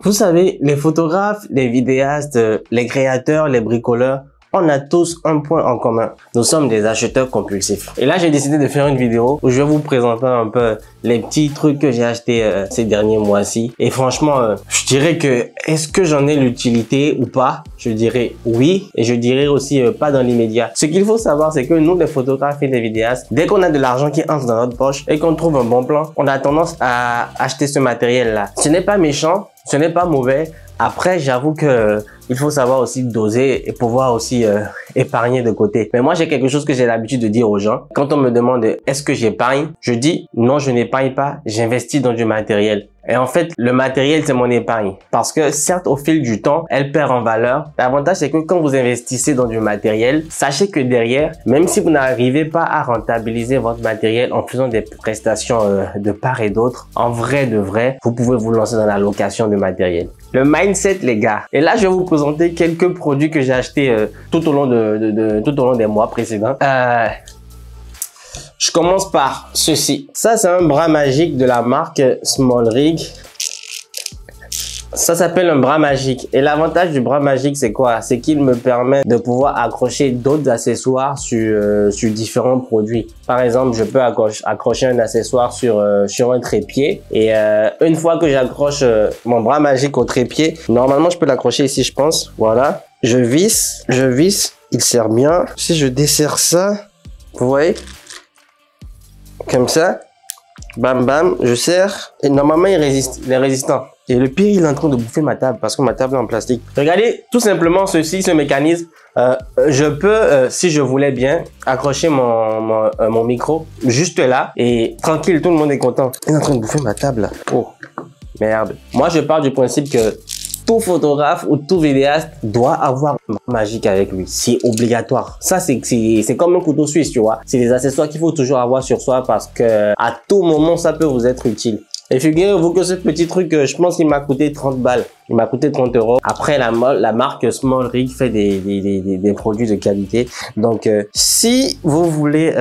Vous savez, les photographes, les vidéastes, les créateurs, les bricoleurs, on a tous un point en commun. Nous sommes des acheteurs compulsifs. Et là, j'ai décidé de faire une vidéo où je vais vous présenter un peu les petits trucs que j'ai achetés ces derniers mois-ci. Et franchement, je dirais que est-ce que j'en ai l'utilité ou pas? Je dirais oui. Et je dirais aussi pas dans l'immédiat. Ce qu'il faut savoir, c'est que nous, les photographes et les vidéastes, dès qu'on a de l'argent qui entre dans notre poche et qu'on trouve un bon plan, on a tendance à acheter ce matériel-là. Ce n'est pas méchant, ce n'est pas mauvais. Après, j'avoue que il faut savoir aussi doser et pouvoir aussi épargner de côté. Mais moi, j'ai quelque chose que j'ai l'habitude de dire aux gens. Quand on me demande est-ce que j'épargne, je dis non, je n'épargne pas, j'investis dans du matériel. Et en fait, le matériel, c'est mon épargne. Parce que certes, au fil du temps, elle perd en valeur. L'avantage, c'est que quand vous investissez dans du matériel, sachez que derrière, même si vous n'arrivez pas à rentabiliser votre matériel en faisant des prestations de part et d'autre, en vrai de vrai, vous pouvez vous lancer dans la location de matériel. Le mindset, les gars. Et là, je vais vous présenter quelques produits que j'ai achetés tout au long des mois précédents. Je commence par ceci. Ça, c'est un bras magique de la marque SmallRig. Ça s'appelle un bras magique. Et l'avantage du bras magique, c'est quoi? C'est qu'il me permet de pouvoir accrocher d'autres accessoires sur différents produits. Par exemple, je peux accrocher un accessoire sur un trépied. Et une fois que j'accroche mon bras magique au trépied, normalement, je peux l'accrocher ici, je pense. Voilà. Je visse. Il serre bien. Si je desserre ça, vous voyez? Comme ça. Bam, bam. Je serre. Et normalement, il est résistant. Et le pire, il est en train de bouffer ma table parce que ma table est en plastique. Regardez, tout simplement ce mécanisme. Je peux, si je voulais bien, accrocher mon micro juste là et tranquille, tout le monde est content. Il est en train de bouffer ma table là. Oh, merde. Moi, je pars du principe que tout photographe ou tout vidéaste doit avoir un bras magique avec lui. C'est obligatoire. Ça, c'est comme un couteau suisse, tu vois. C'est des accessoires qu'il faut toujours avoir sur soi parce que à tout moment, ça peut vous être utile. Et figurez-vous que ce petit truc, je pense qu'il m'a coûté 30 balles. Il m'a coûté 30 €. Après, la marque SmallRig fait des produits de qualité. Donc, si vous voulez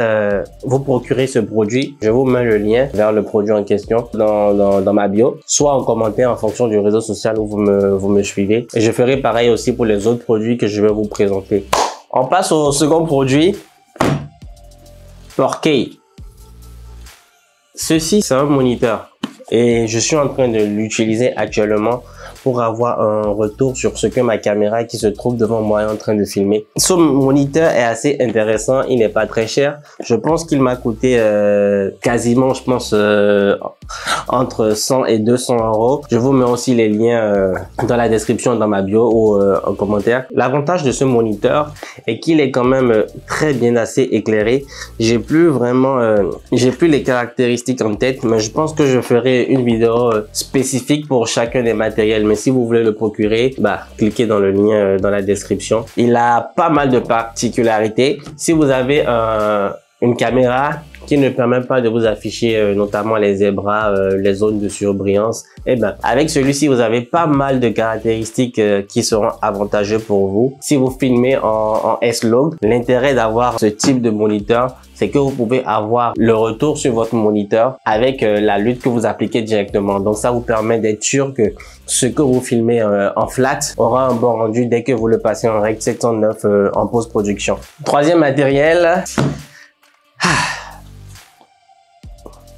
vous procurer ce produit, je vous mets le lien vers le produit en question dans ma bio, soit en commentaire en fonction du réseau social où vous me suivez. Et je ferai pareil aussi pour les autres produits que je vais vous présenter. On passe au second produit. Porkey. Ceci, c'est un moniteur. Et je suis en train de l'utiliser actuellement pour avoir un retour sur ce que ma caméra qui se trouve devant moi est en train de filmer. Ce moniteur est assez intéressant, il n'est pas très cher. Je pense qu'il m'a coûté quasiment, je pense, entre 100 et 200 €. Je vous mets aussi les liens dans la description, dans ma bio ou en commentaire. L'avantage de ce moniteur est qu'il est quand même très bien assez éclairé. J'ai plus les caractéristiques en tête, mais je pense que je ferai une vidéo spécifique pour chacun des matériels. Mais si vous voulez le procurer, cliquez dans le lien dans la description. Il a pas mal de particularités. Si vous avez une caméra qui ne permet pas de vous afficher notamment les zébras, les zones de surbrillance, avec celui-ci, vous avez pas mal de caractéristiques qui seront avantageuses pour vous. Si vous filmez en S-Log, l'intérêt d'avoir ce type de moniteur, c'est que vous pouvez avoir le retour sur votre moniteur avec la lutte que vous appliquez directement. Donc ça vous permet d'être sûr que ce que vous filmez en flat aura un bon rendu dès que vous le passez en Rec 709 en post-production. Troisième matériel.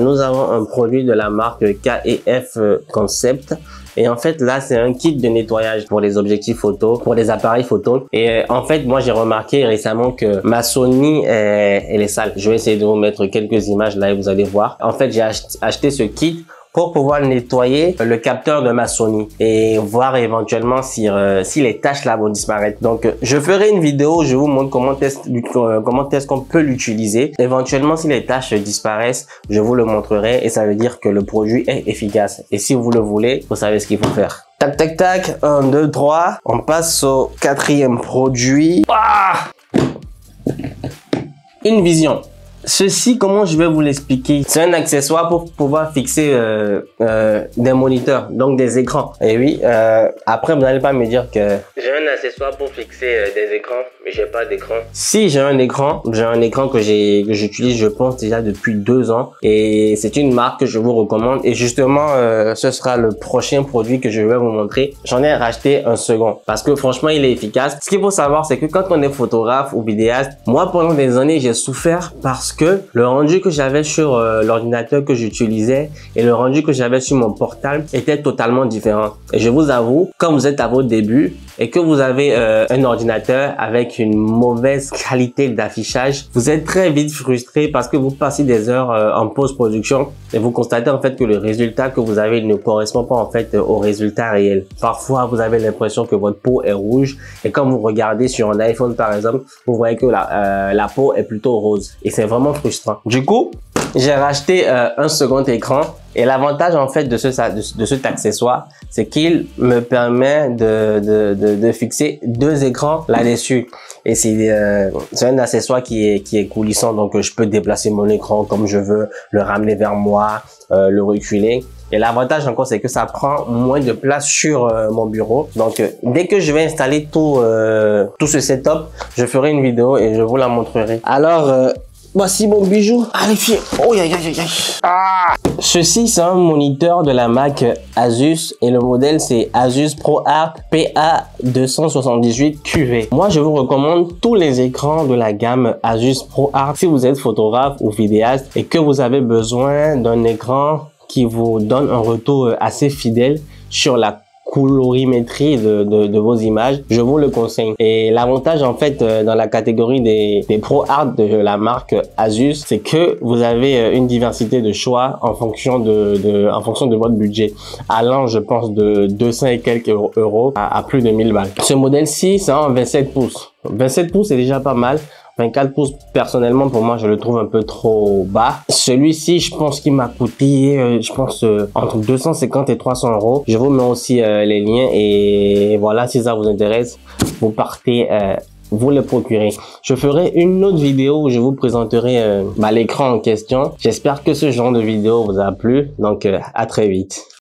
Nous avons un produit de la marque KEF Concept. Et en fait, là, c'est un kit de nettoyage pour les objectifs photo, pour les appareils photo. Et en fait, moi, j'ai remarqué récemment que ma Sony, elle est sale. Je vais essayer de vous mettre quelques images là et vous allez voir. En fait, j'ai acheté ce kit pour pouvoir nettoyer le capteur de ma Sony et voir éventuellement si les taches là vont disparaître. Donc, je ferai une vidéo où je vous montre comment est-ce qu'on peut l'utiliser. Éventuellement, si les taches disparaissent, je vous le montrerai et ça veut dire que le produit est efficace. Et si vous le voulez, vous savez ce qu'il faut faire. Tac, tac, tac. 1, 2, 3. On passe au quatrième produit. Une vision. Ceci, comment je vais vous l'expliquer? C'est un accessoire pour pouvoir fixer des moniteurs, donc des écrans. Et oui, après vous n'allez pas me dire que j'ai un accessoire pour fixer des écrans, j'ai pas d'écran. Si j'ai un écran que j'utilise, je pense déjà depuis 2 ans, et c'est une marque que je vous recommande. Et justement, ce sera le prochain produit que je vais vous montrer. J'en ai racheté un second parce que franchement, il est efficace. Ce qu'il faut savoir, c'est que quand on est photographe ou vidéaste, moi pendant des années, j'ai souffert parce que le rendu que j'avais sur l'ordinateur que j'utilisais et le rendu que j'avais sur mon portable était totalement différent. Et je vous avoue, quand vous êtes à vos débuts et que vous avez un ordinateur avec une mauvaise qualité d'affichage, vous êtes très vite frustré parce que vous passez des heures en post-production et vous constatez en fait que le résultat que vous avez ne correspond pas en fait au résultat réel. Parfois, vous avez l'impression que votre peau est rouge et quand vous regardez sur un iPhone par exemple, vous voyez que la peau est plutôt rose et c'est vraiment frustrant. Du coup, j'ai racheté un second écran et l'avantage en fait de cet accessoire, c'est qu'il me permet de fixer 2 écrans là-dessus. Et c'est un accessoire qui est coulissant, donc je peux déplacer mon écran comme je veux, le ramener vers moi, le reculer. Et l'avantage encore, c'est que ça prend moins de place sur mon bureau. Donc, dès que je vais installer tout ce setup, je ferai une vidéo et je vous la montrerai. Alors, voici mon bijou. Allez, fier. Oh, aïe, aïe, aïe, aïe. Ah! Ceci, c'est un moniteur de la marque Asus et le modèle, c'est Asus ProArt PA278QV. Moi, je vous recommande tous les écrans de la gamme Asus ProArt. Si vous êtes photographe ou vidéaste et que vous avez besoin d'un écran qui vous donne un retour assez fidèle sur la colorimétrie de vos images, je vous le conseille. Et l'avantage en fait dans la catégorie des ProArt de la marque Asus, c'est que vous avez une diversité de choix en fonction de votre budget, allant je pense de 200 et quelques euros à plus de 1000 balles. Ce modèle-ci, c'est un 27 pouces. 27 pouces, c'est déjà pas mal. 24 pouces, personnellement, pour moi, je le trouve un peu trop bas. Celui-ci, je pense qu'il m'a coûté, entre 250 et 300 euros. Je vous mets aussi les liens et voilà, si ça vous intéresse, vous partez, vous le procurez. Je ferai une autre vidéo où je vous présenterai l'écran en question. J'espère que ce genre de vidéo vous a plu. Donc, à très vite.